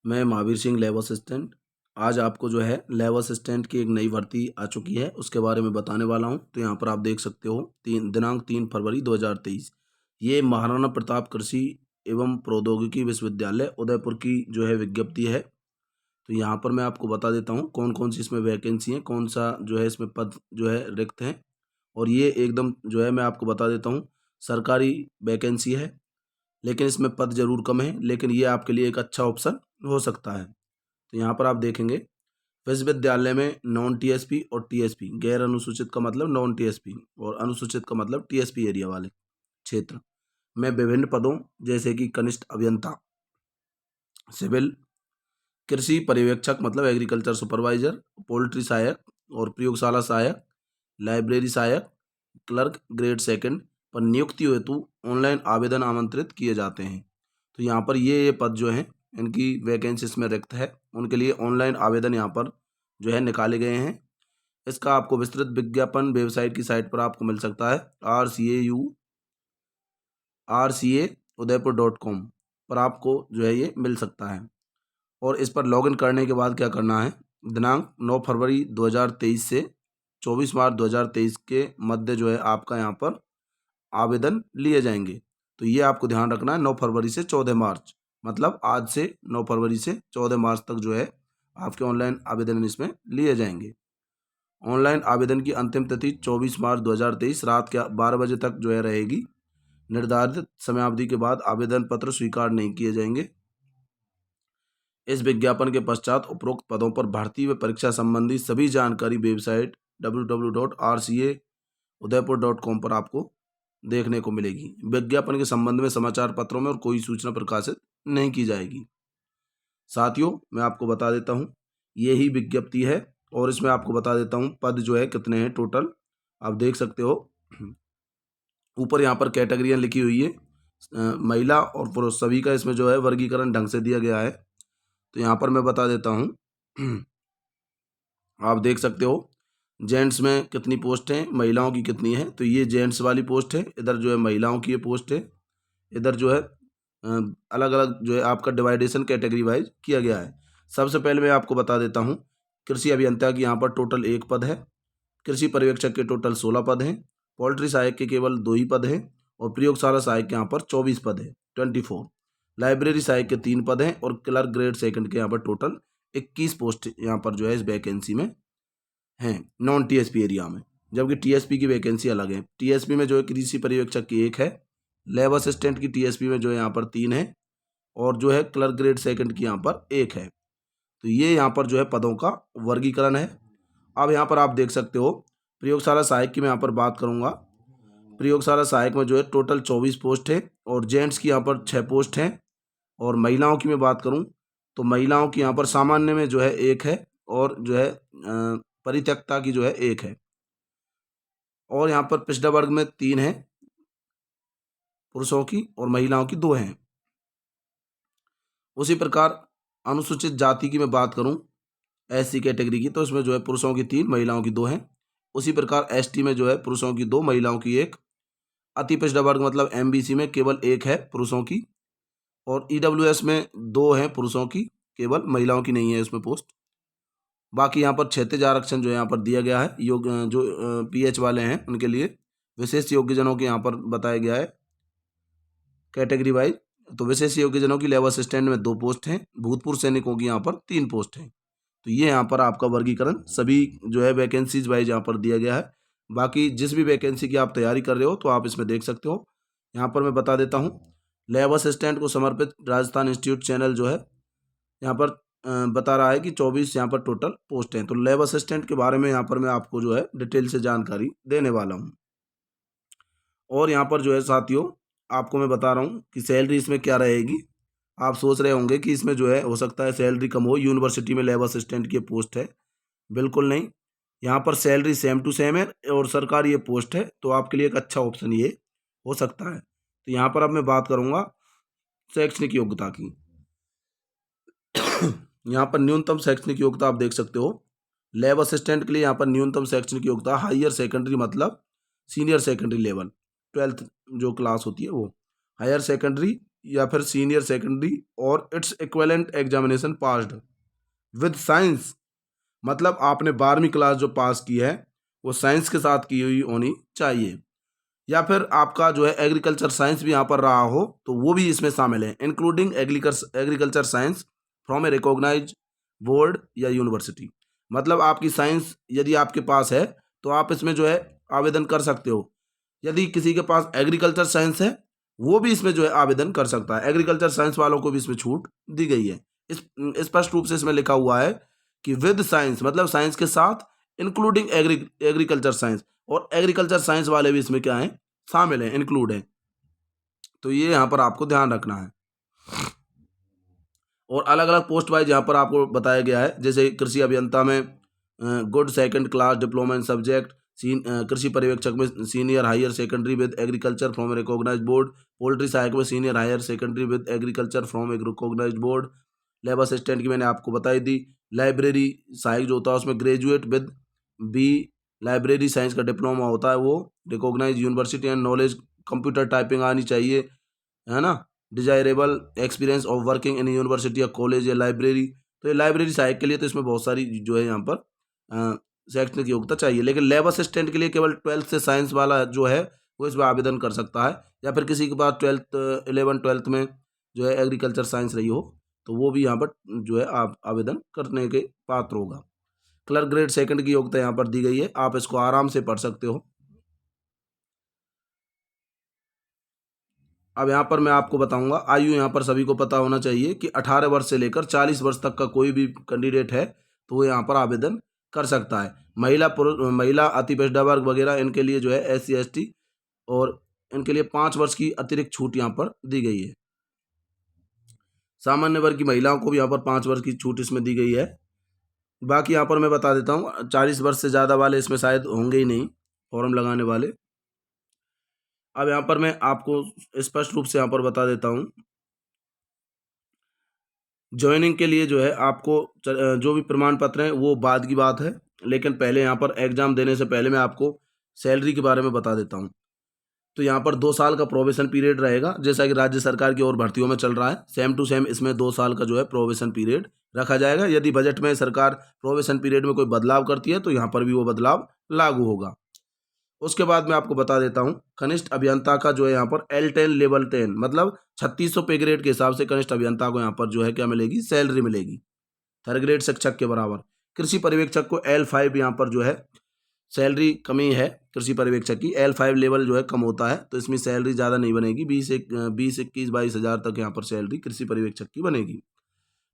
मैं Mahavir Singh lab assistant. आज आपको जो है लैब असिस्टेंट की एक नई भर्ती आ चुकी है, उसके बारे में बताने वाला हूं। तो यहाँ पर आप देख सकते हो दिनांक 3 फरवरी 2023। ये महाराणा प्रताप कृषि एवं प्रौद्योगिकी विश्वविद्यालय उदयपुर की जो है विज्ञप्ति है। तो यहाँ पर मैं आपको बता देता हूँ कौन कौन सी इसमें वैकेंसी है, कौन सा जो है इसमें पद जो है रिक्त हैं। और ये एकदम जो है मैं आपको बता देता हूँ सरकारी वैकेंसी है, लेकिन इसमें पद जरूर कम है, लेकिन ये आपके लिए एक अच्छा ऑप्शन हो सकता है। तो यहाँ पर आप देखेंगे विश्वविद्यालय में नॉन टीएसपी और टीएसपी, गैर अनुसूचित का मतलब नॉन टीएसपी और अनुसूचित का मतलब टीएसपी एरिया वाले क्षेत्र में विभिन्न पदों जैसे कि कनिष्ठ अभियंता, सिविल, कृषि पर्यवेक्षक मतलब एग्रीकल्चर सुपरवाइजर, पोल्ट्री सहायक और प्रयोगशाला सहायक, लाइब्रेरी सहायक, क्लर्क ग्रेड सेकंड पर नियुक्ति हेतु ऑनलाइन आवेदन आमंत्रित किए जाते हैं। तो यहाँ पर ये पद जो हैं इनकी वैकेंसी इसमें रिक्त है, उनके लिए ऑनलाइन आवेदन यहाँ पर जो है निकाले गए हैं। इसका आपको विस्तृत विज्ञापन वेबसाइट की साइट पर आपको मिल सकता है rca udaipur.com पर आपको जो है ये मिल सकता है। और इस पर लॉगिन करने के बाद क्या करना है, दिनांक 9 फरवरी 2023 से 24 मार्च 2023 के मध्य जो है आपका यहाँ पर आवेदन लिए जाएंगे। तो ये आपको ध्यान रखना है, 9 फरवरी से 14 मार्च, मतलब आज से 9 फरवरी से 14 मार्च तक जो है आपके ऑनलाइन आवेदन इसमें लिए जाएंगे। ऑनलाइन आवेदन की अंतिम तिथि 24 मार्च 2023 रात के 12 बजे तक जो है रहेगी। निर्धारित समयावधि के बाद आवेदन पत्र स्वीकार नहीं किए जाएंगे। इस विज्ञापन के पश्चात उपरोक्त पदों पर भर्ती व परीक्षा संबंधी सभी जानकारी वेबसाइट www.rca udaipur.com पर आपको देखने को मिलेगी। विज्ञापन के संबंध में समाचार पत्रों में और कोई सूचना प्रकाशित नहीं की जाएगी। साथियों, मैं आपको बता देता हूँ यही विज्ञप्ति है और इसमें आपको बता देता हूँ पद जो है कितने हैं टोटल। आप देख सकते हो ऊपर यहाँ पर कैटेगरियाँ लिखी हुई है, महिला और पुरुष सभी का इसमें जो है वर्गीकरण ढंग से दिया गया है। तो यहाँ पर मैं बता देता हूँ आप देख सकते हो जेंट्स में कितनी पोस्ट हैं, महिलाओं की कितनी है। तो ये जेंट्स वाली पोस्ट है, इधर जो है महिलाओं की ये पोस्ट है, इधर जो है अलग अलग जो है आपका डिवाइडेशन कैटेगरी वाइज किया गया है। सबसे पहले मैं आपको बता देता हूँ कृषि अभियंता की यहाँ पर टोटल 1 पद है, कृषि पर्यवेक्षक के टोटल 16 पद हैं, पोल्ट्री सहायक के केवल 2 ही पद हैं और प्रयोगशाला सहायक के यहाँ पर 24 पद है 24। लाइब्रेरी सहायक के 3 पद हैं और क्लर्क ग्रेड सेकंड के यहाँ पर टोटल 21 पोस्ट यहाँ पर जो है इस वैकेंसी में हैं नॉन टीएसपी एरिया में, जबकि टीएसपी की वैकेंसी अलग है। टीएसपी में जो है कृषि पर्यवेक्षक की 1 है, लैब असिस्टेंट की टीएसपी में जो है यहाँ पर 3 है और जो है क्लर्क ग्रेड सेकंड की यहाँ पर 1 है। तो ये यहाँ पर जो है पदों का वर्गीकरण है। अब यहाँ पर आप देख सकते हो प्रयोगशाला सहायक की मैं यहाँ पर बात करूँगा। प्रयोगशाला सहायक में जो है टोटल 24 पोस्ट है और जेंट्स की यहाँ पर 6 पोस्ट हैं। और महिलाओं की मैं बात करूँ तो महिलाओं की यहाँ पर सामान्य में जो है 1 है और जो है परित्यक्ता की जो है 1 है। और यहाँ पर पिछड़ा वर्ग में 3 है पुरुषों की और महिलाओं की 2 हैं। उसी प्रकार अनुसूचित जाति की मैं बात करूं एससी कैटेगरी की, तो इसमें जो है पुरुषों की 3 महिलाओं की 2 हैं। उसी प्रकार एसटी में जो है पुरुषों की 2 महिलाओं की 1। अति पिछड़ा वर्ग मतलब एमबीसी में केवल 1 है पुरुषों की और ईडब्ल्यूएस में 2 हैं पुरुषों की, केवल महिलाओं की नहीं है इसमें पोस्ट। बाकी यहाँ पर क्षैतिज आरक्षण जो यहाँ पर दिया गया है जो पीएच वाले हैं उनके लिए विशेष योग्यजनों के यहाँ पर बताया गया है कैटेगरी वाइज। तो विशेष योग्यजनों की लेबर असिस्टेंट में 2 पोस्ट हैं, भूतपूर्व सैनिकों की यहाँ पर 3 पोस्ट हैं। तो ये यहाँ पर आपका वर्गीकरण सभी जो है वैकेंसीज वाइज यहाँ पर दिया गया है। बाकी जिस भी वैकेंसी की आप तैयारी कर रहे हो तो आप इसमें देख सकते हो। यहाँ पर मैं बता देता हूँ लेबर असिस्टेंट को समर्पित राजस्थान इंस्टीट्यूट चैनल जो है यहाँ पर बता रहा है कि 24 यहाँ पर टोटल पोस्ट हैं। तो लेबर असिस्टेंट के बारे में यहाँ पर मैं आपको जो है डिटेल से जानकारी देने वाला हूँ। और यहाँ पर जो है साथियों आपको मैं बता रहा हूँ कि सैलरी इसमें क्या रहेगी। आप सोच रहे होंगे कि इसमें जो है हो सकता है सैलरी कम हो, यूनिवर्सिटी में लेबर असिस्टेंट की पोस्ट है। बिल्कुल नहीं, यहाँ पर सैलरी सेम टू सेम है और सरकारी ये पोस्ट है, तो आपके लिए एक अच्छा ऑप्शन ये हो सकता है। तो यहाँ पर अब मैं बात करूँगा शैक्षणिक योग्यता की। यहाँ पर न्यूनतम शैक्षणिक योग्यता आप देख सकते हो लेबर असिस्टेंट के लिए यहाँ पर न्यूनतम शैक्षणिक योग्यता हायर सेकेंडरी मतलब सीनियर सेकेंडरी लेवल 12th जो क्लास होती है वो, हायर सेकेंडरी या फिर सीनियर सेकेंडरी और its equivalent examination passed with science, मतलब आपने 12वीं क्लास जो पास की है वो साइंस के साथ की हुई होनी चाहिए, या फिर आपका जो है एग्रीकल्चर साइंस भी यहाँ पर रहा हो तो वो भी इसमें शामिल है, including agriculture science from a recognise board या यूनिवर्सिटी। मतलब आपकी साइंस यदि आपके पास है तो आप इसमें जो है आवेदन कर सकते हो। यदि किसी के पास एग्रीकल्चर साइंस है वो भी इसमें जो है आवेदन कर सकता है। एग्रीकल्चर साइंस वालों को भी इसमें छूट दी गई है। इस स्पष्ट रूप से इसमें लिखा हुआ है कि विद साइंस, मतलब साइंस के साथ, इंक्लूडिंग एग्रीकल्चर साइंस, और एग्रीकल्चर साइंस वाले भी इसमें क्या है, शामिल है, इंक्लूड है। तो ये यहाँ पर आपको ध्यान रखना है। और अलग अलग पोस्ट वाइज यहाँ पर आपको बताया गया है, जैसे कृषि अभियंता में good second class diploma in subject, कृषि पर्यवेक्षक में senior higher secondary with agriculture from a recognise board, poultry सहायक में senior higher secondary with agriculture from a recognise board, lab assistant की मैंने आपको बताई दी, लाइब्रेरी सहायक जो होता है उसमें graduate with B library science का डिप्लोमा होता है वो recognise university and knowledge, computer typing आनी चाहिए, है ना, desirable experience of working in university या कॉलेज या लाइब्रेरी। तो ये लाइब्रेरी सहायक के लिए तो इसमें बहुत सारी जो है यहाँ पर शैक्षणिक योग्यता चाहिए, लेकिन लैब असिस्टेंट के लिए केवल 12th से साइंस वाला जो है वो इसमें आवेदन कर सकता है, या फिर किसी के पास 11th-12th में जो है एग्रीकल्चर साइंस रही हो तो वो भी यहाँ पर जो है आप आवेदन करने के पात्र होगा। क्लर्क ग्रेड सेकंड की योग्यता यहाँ पर दी गई है, आप इसको आराम से पढ़ सकते हो। अब यहाँ पर मैं आपको बताऊंगा, आयु यहाँ पर सभी को पता होना चाहिए कि 18 वर्ष से लेकर 40 वर्ष तक का कोई भी कैंडिडेट है तो वो यहाँ पर आवेदन कर सकता है। महिला पुरुष, महिला अति पिछड़ा वर्ग वगैरह इनके लिए जो है SC ST और इनके लिए 5 वर्ष की अतिरिक्त छूट यहाँ पर दी गई है। सामान्य वर्ग की महिलाओं को भी यहाँ पर 5 वर्ष की छूट इसमें दी गई है। बाकी यहाँ पर मैं बता देता हूँ, 40 वर्ष से ज़्यादा वाले इसमें शायद होंगे ही नहीं फॉर्म लगाने वाले। अब यहाँ पर मैं आपको स्पष्ट रूप से यहाँ पर बता देता हूँ, ज्वाइनिंग के लिए जो है आपको जो भी प्रमाण पत्र हैं वो बाद की बात है, लेकिन पहले यहाँ पर एग्जाम देने से पहले मैं आपको सैलरी के बारे में बता देता हूँ। तो यहाँ पर 2 साल का प्रोबेशन पीरियड रहेगा, जैसा कि राज्य सरकार की और भर्तियों में चल रहा है, सेम टू सेम इसमें 2 साल का जो है प्रोबेशन पीरियड रखा जाएगा। यदि बजट में सरकार प्रोबेशन पीरियड में कोई बदलाव करती है तो यहाँ पर भी वो बदलाव लागू होगा। उसके बाद मैं आपको बता देता हूँ, कनिष्ठ अभियंता का जो है यहाँ पर L10 लेवल 10, मतलब 3600 पे ग्रेड के हिसाब से कनिष्ठ अभियंता को यहाँ पर जो है क्या मिलेगी, सैलरी मिलेगी, थर्ड ग्रेड शिक्षक के बराबर। कृषि पर्यवेक्षक को L5 यहाँ पर जो है सैलरी कमी है, कृषि पर्यवेक्षक की L5 लेवल जो है कम होता है, तो इसमें सैलरी ज़्यादा नहीं बनेगी, 20-21-22 हज़ार तक यहाँ पर सैलरी कृषि पर्यवेक्षक की बनेगी।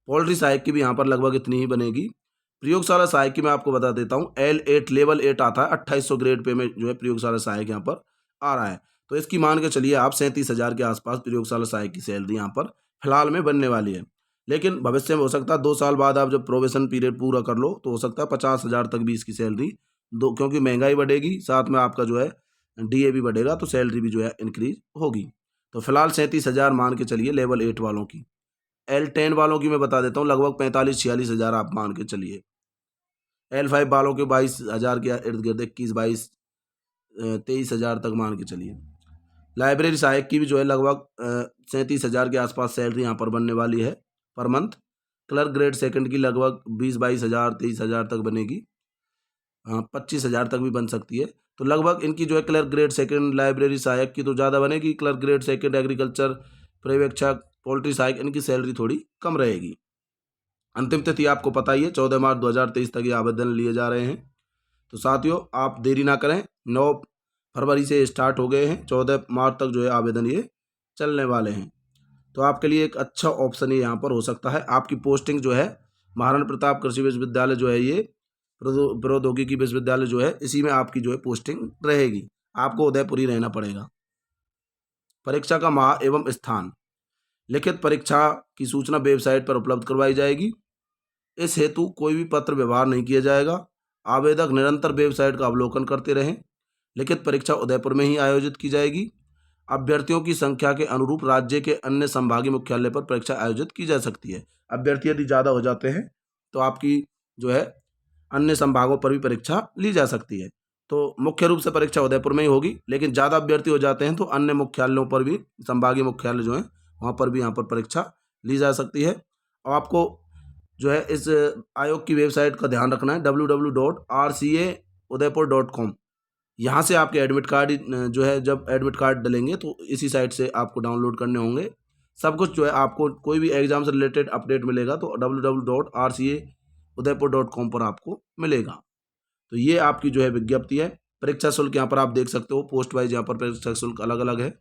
पोल्ट्री सहायक की भी यहाँ पर लगभग इतनी ही बनेगी। प्रयोगशाला सहायक की मैं आपको बता देता हूँ, L8 लेवल 8 आता है, 2800 ग्रेड पे में जो है प्रयोगशाला सहायक यहाँ पर आ रहा है। तो इसकी मान के चलिए आप 37,000 के आसपास प्रयोगशाला सहायक की सैलरी यहाँ पर फिलहाल में बनने वाली है, लेकिन भविष्य में हो सकता है 2 साल बाद आप जब प्रोबेशन पीरियड पूरा कर लो तो हो सकता है 50,000 तक भी इसकी सैलरी दो, क्योंकि महंगाई बढ़ेगी, साथ में आपका जो है DA भी बढ़ेगा तो सैलरी भी जो है इंक्रीज होगी। तो फिलहाल 37,000 मान के चलिए लेवल 8 वालों की। L10 वालों की मैं बता देता हूँ, लगभग 45-46 हज़ार आप मान के चलिए। L5 वालों के 22,000 के इर्द गिर्द, 21-22-23 हज़ार तक मान के चलिए। लाइब्रेरी सहायक की भी जो है लगभग 37,000 के आसपास सैलरी यहाँ पर बनने वाली है per month. Clerk grade second की लगभग 20-22 हज़ार 23 हज़ार तक बनेगी, 25 हज़ार तक भी बन सकती है। तो लगभग इनकी जो है क्लर्क ग्रेड सेकंड लाइब्रेरी सहायक की तो ज़्यादा बनेगी, क्लर्क ग्रेड सेकंड एग्रीकल्चर पर्यवेक्षक पोल्ट्री सहायक इनकी सैलरी थोड़ी कम रहेगी। अंतिम तिथि आपको पता ही है, 14 मार्च 2023 तक ये आवेदन लिए जा रहे हैं। तो साथियों आप देरी ना करें, 9 फरवरी से स्टार्ट हो गए हैं, 14 मार्च तक जो है आवेदन ये चलने वाले हैं। तो आपके लिए एक अच्छा ऑप्शन ये यहाँ पर हो सकता है। आपकी पोस्टिंग जो है महाराणा प्रताप कृषि विश्वविद्यालय जो है ये प्रौद्योगिकी विश्वविद्यालय जो है इसी में आपकी जो है पोस्टिंग रहेगी, आपको उदयपुर ही रहना पड़ेगा। परीक्षा का माह एवं स्थान, लिखित परीक्षा की सूचना वेबसाइट पर उपलब्ध करवाई जाएगी। इस हेतु कोई भी पत्र व्यवहार नहीं किया जाएगा। आवेदक निरंतर वेबसाइट का अवलोकन करते रहें। लिखित परीक्षा उदयपुर में ही आयोजित की जाएगी। अभ्यर्थियों की संख्या के अनुरूप राज्य के अन्य संभागीय मुख्यालय पर परीक्षा आयोजित की जा सकती है। अभ्यर्थी यदि ज़्यादा हो जाते हैं तो आपकी जो है अन्य संभागों पर भी परीक्षा ली जा सकती है। तो मुख्य रूप से परीक्षा उदयपुर में ही होगी, लेकिन ज़्यादा अभ्यर्थी हो जाते हैं तो अन्य मुख्यालयों पर भी, संभागीय मुख्यालय जो हैं वहाँ पर भी यहाँ पर परीक्षा ली जा सकती है। और आपको जो है इस आयोग की वेबसाइट का ध्यान रखना है, www.rcaudaipur.com। यहाँ से आपके एडमिट कार्ड जो है, जब एडमिट कार्ड डलेंगे तो इसी साइट से आपको डाउनलोड करने होंगे। सब कुछ जो है आपको कोई भी एग्जाम से रिलेटेड अपडेट मिलेगा तो www.rcaudaipur.com पर आपको मिलेगा। तो ये आपकी जो है विज्ञप्ति है। परीक्षा शुल्क यहाँ पर आप देख सकते हो, पोस्ट वाइज यहाँ पर परीक्षा शुल्क अलग अलग है।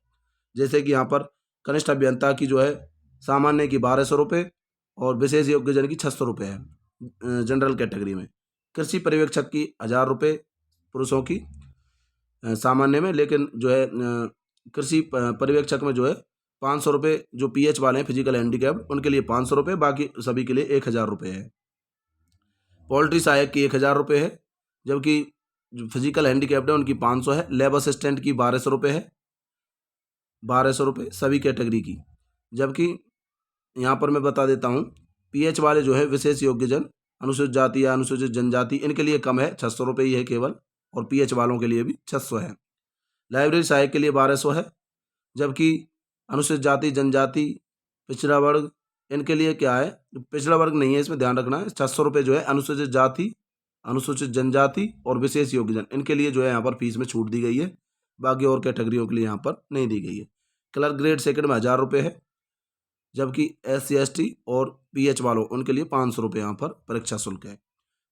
जैसे कि यहाँ पर कनिष्ठ अभियंता की जो है सामान्य की 1200 रुपये और विशेष योग्यजन की 600 रुपये है जनरल कैटेगरी में। कृषि पर्यवेक्षक की 1000 रुपये पुरुषों की सामान्य में, लेकिन जो है कृषि पर्यवेक्षक में जो है 500 रुपये, जो PH वाले हैं फिजिकल हैंडीकैप्ड उनके लिए 500 रुपये, बाकी सभी के लिए 1000 रुपये है। पोल्ट्री सहायक की 1000 रुपये है, जबकि जो फिजिकल हैंडीकैप्ड है उनकी 500 है। लैब असिस्टेंट की 1200 रुपये है, 1200 रुपये सभी कैटेगरी की। जबकि यहाँ पर मैं बता देता हूँ, PH वाले जो है विशेष योग्यजन, अनुसूचित जाति या अनुसूचित जनजाति, इनके लिए कम है, 600 रुपये ही है केवल, और PH वालों के लिए भी 600 है। लाइब्रेरी सहायक के लिए 1200 है, जबकि अनुसूचित जाति, जनजाति, पिछड़ा वर्ग, इनके लिए क्या है, पिछड़ा वर्ग नहीं है, इसमें ध्यान रखना है। 600 रुपये जो है अनुसूचित जाति, अनुसूचित जनजाति और विशेष योग्यजन, इनके लिए जो है यहाँ पर फीस में छूट दी गई है, बाकी और कैटेगरियों के लिए यहाँ पर नहीं दी गई है। क्लर्क ग्रेड सेकंड में 1000 रुपये है, जबकि SC ST और PH वालों उनके लिए 500 रुपये यहाँ पर परीक्षा शुल्क है।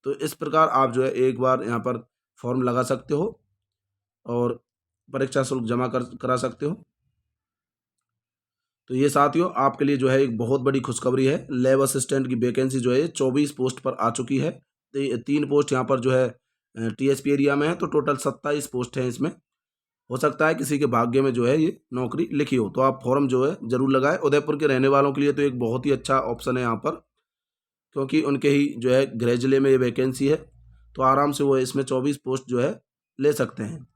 तो इस प्रकार आप जो है एक बार यहाँ पर फॉर्म लगा सकते हो और परीक्षा शुल्क जमा करा सकते हो। तो ये साथियों आपके लिए जो है एक बहुत बड़ी खुशखबरी है। लैब असिस्टेंट की वैकेंसी जो है 24 पोस्ट पर आ चुकी है। 3 पोस्ट यहाँ पर जो है TSP एरिया में है, तो टोटल 27 पोस्ट हैं इसमें। हो सकता है किसी के भाग्य में जो है ये नौकरी लिखी हो, तो आप फॉर्म जो है ज़रूर लगाएं। उदयपुर के रहने वालों के लिए तो एक बहुत ही अच्छा ऑप्शन है यहाँ पर, क्योंकि उनके ही जो है गृह जिले में ये वैकेंसी है, तो आराम से वो इसमें 24 पोस्ट जो है ले सकते हैं।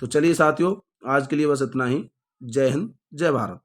तो चलिए साथियों, आज के लिए बस इतना ही। जय हिंद, जय भारत।